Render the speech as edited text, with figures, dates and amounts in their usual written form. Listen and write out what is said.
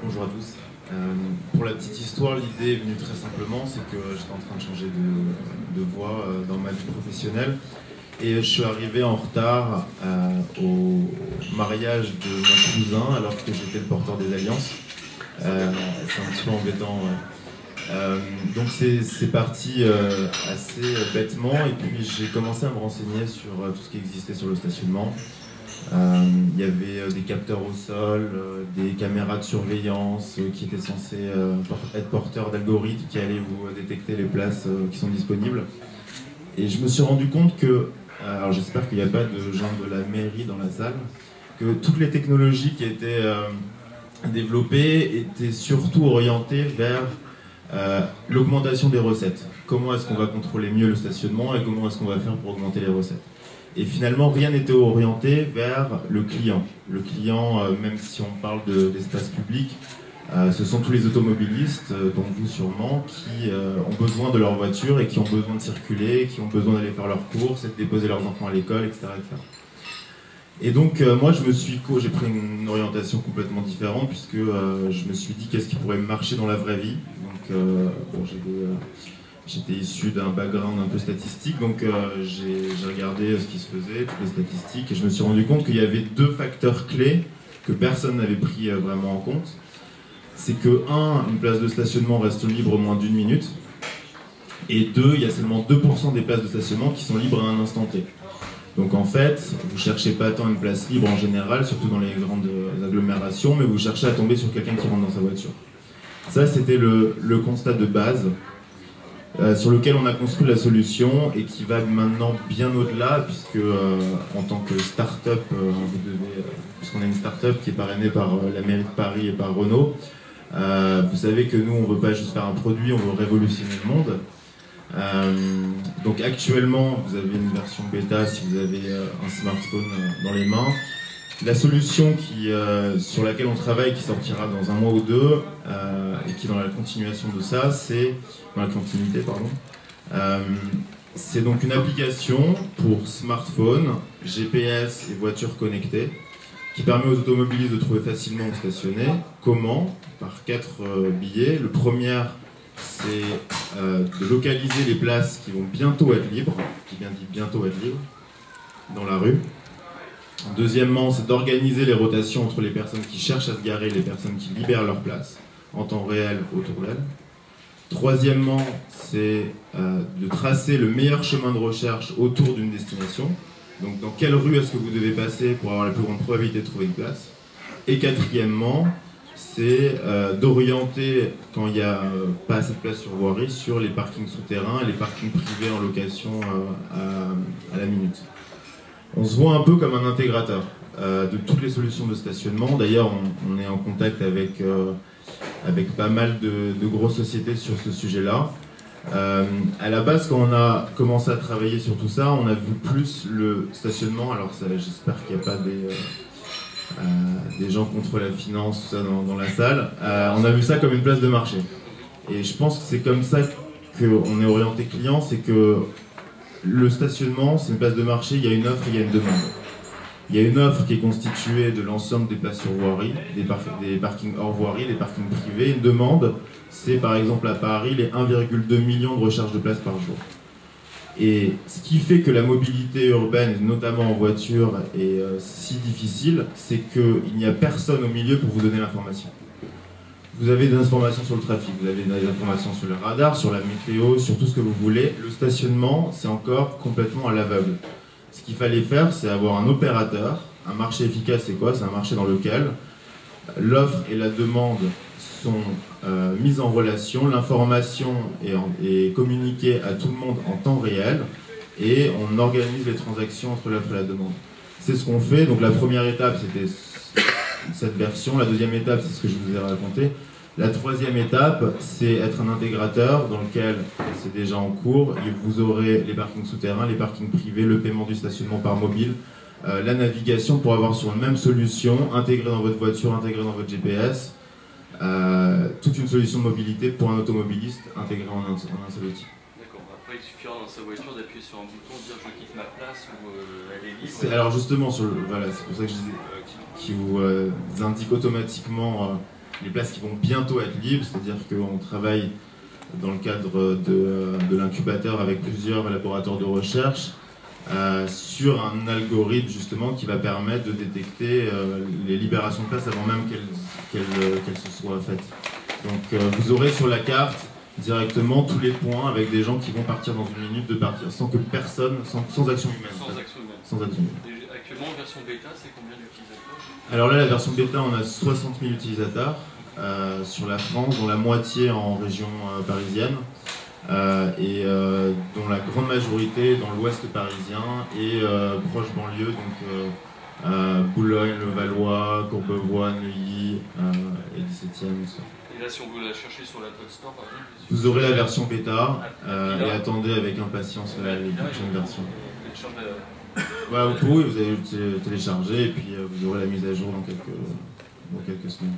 Bonjour à tous. Pour la petite histoire, l'idée est venue très simplement, c'est que j'étais en train de changer de voie dans ma vie professionnelle et je suis arrivé en retard au mariage de mon cousin alors que j'étais le porteur des alliances. C'est un petit peu embêtant. Ouais. Donc c'est parti assez bêtement et puis j'ai commencé à me renseigner sur tout ce qui existait sur le stationnement. Il y avait des capteurs au sol, des caméras de surveillance qui étaient censées être porteurs d'algorithmes qui allaient vous détecter les places qui sont disponibles. Et je me suis rendu compte que, alors j'espère qu'il n'y a pas de gens de la mairie dans la salle, que toutes les technologies qui étaient développées étaient surtout orientées vers l'augmentation des recettes. Comment est-ce qu'on va contrôler mieux le stationnement et comment est-ce qu'on va faire pour augmenter les recettes. Et finalement, rien n'était orienté vers le client. Le client, même si on parle d'espace public, ce sont tous les automobilistes, dont vous sûrement, qui ont besoin de leur voiture et qui ont besoin de circuler, qui ont besoin d'aller faire leurs courses et de déposer leurs enfants à l'école, etc., etc. Et donc, moi, j'ai pris une orientation complètement différente puisque je me suis dit qu'est-ce qui pourrait marcher dans la vraie vie. Donc, bon, j'étais issu d'un background un peu statistique, donc j'ai regardé ce qui se faisait, toutes les statistiques, et je me suis rendu compte qu'il y avait deux facteurs clés que personne n'avait pris vraiment en compte. C'est que, un, une place de stationnement reste libre moins d'une minute, et deux, il y a seulement 2% des places de stationnement qui sont libres à un instant T. Donc en fait, vous ne cherchez pas tant une place libre en général, surtout dans les grandes agglomérations, mais vous cherchez à tomber sur quelqu'un qui rentre dans sa voiture. Ça, c'était le constat de base. Sur lequel on a construit la solution et qui va maintenant bien au-delà, puisque en tant que start-up, puisqu'on a une start-up qui est parrainée par la mairie de Paris et par Renault, vous savez que nous, on ne veut pas juste faire un produit, on veut révolutionner le monde. Donc actuellement, vous avez une version bêta si vous avez un smartphone dans les mains. La solution sur laquelle on travaille, qui sortira dans un mois ou deux, et qui est dans la continuation de ça, c'est dans la continuité, pardon. C'est donc une application pour smartphone, GPS et voitures connectées, qui permet aux automobilistes de trouver facilement où stationner. Comment? Par 4 billets. Le premier, c'est de localiser les places qui vont bientôt être libres, qui bien dit bientôt être libres, dans la rue. Deuxièmement, c'est d'organiser les rotations entre les personnes qui cherchent à se garer et les personnes qui libèrent leur place en temps réel autour d'elles. Troisièmement, c'est de tracer le meilleur chemin de recherche autour d'une destination. Donc dans quelle rue est-ce que vous devez passer pour avoir la plus grande probabilité de trouver une place. Et quatrièmement, c'est d'orienter, quand il n'y a pas assez de place sur voirie, sur les parkings souterrains et les parkings privés en location à la minute. On se voit un peu comme un intégrateur de toutes les solutions de stationnement. D'ailleurs, on est en contact avec pas mal de grosses sociétés sur ce sujet-là. À la base, quand on a commencé à travailler sur tout ça, on a vu plus le stationnement. Alors, j'espère qu'il n'y a pas des gens contre la finance, tout ça dans la salle. On a vu ça comme une place de marché. Et je pense que c'est comme ça qu'on est orienté client, c'est que le stationnement, c'est une place de marché, il y a une offre et il y a une demande. Il y a une offre qui est constituée de l'ensemble des places sur voirie, des parkings hors voirie, des parkings privés. Une demande, c'est par exemple à Paris les 1,2 million de recharges de places par jour. Et ce qui fait que la mobilité urbaine, notamment en voiture, est si difficile, c'est qu'il n'y a personne au milieu pour vous donner l'information. Vous avez des informations sur le trafic, vous avez des informations sur le radar, sur la météo, sur tout ce que vous voulez. Le stationnement, c'est encore complètement à l'aveugle. Ce qu'il fallait faire, c'est avoir un opérateur. Un marché efficace, c'est quoi? C'est un marché dans lequel l'offre et la demande sont mises en relation, l'information est communiquée à tout le monde en temps réel et on organise les transactions entre l'offre et la demande. C'est ce qu'on fait. Donc la première étape, c'était cette version. La deuxième étape, c'est ce que je vous ai raconté. La troisième étape, c'est être un intégrateur dans lequel c'est déjà en cours. Et vous aurez les parkings souterrains, les parkings privés, le paiement du stationnement par mobile, la navigation pour avoir sur une même solution, intégrée dans votre voiture, intégrée dans votre GPS, toute une solution de mobilité pour un automobiliste intégrée en un seul outil. D'accord, après il suffira dans sa voiture d'appuyer sur un bouton, dire je quitte ma place ou elle est libre. Alors justement, voilà, c'est pour ça que je disais, qui vous indique automatiquement les places qui vont bientôt être libres, c'est-à-dire qu'on travaille dans le cadre de l'incubateur avec plusieurs laboratoires de recherche sur un algorithme justement qui va permettre de détecter les libérations de places avant même qu'elles se soient faites. Donc vous aurez sur la carte directement tous les points avec des gens qui vont partir dans une minute, de partir sans que personne, sans action humaine. Sans action humaine. Et actuellement, en version bêta, c'est combien d'utilisateurs? Alors là, la version bêta, on a 60 000 utilisateurs sur la France, dont la moitié en région parisienne. Dont la grande majorité dans l'ouest parisien et proche banlieue, donc Boulogne, Levallois, Courbevoie, Neuilly et 17e. Et là, si on veut la chercher sur l'Apple Store, par exemple, vous aurez la version bêta et attendez avec impatience les prochaines versions. Voilà, vous allez télécharger et puis vous aurez la mise à jour dans quelques semaines.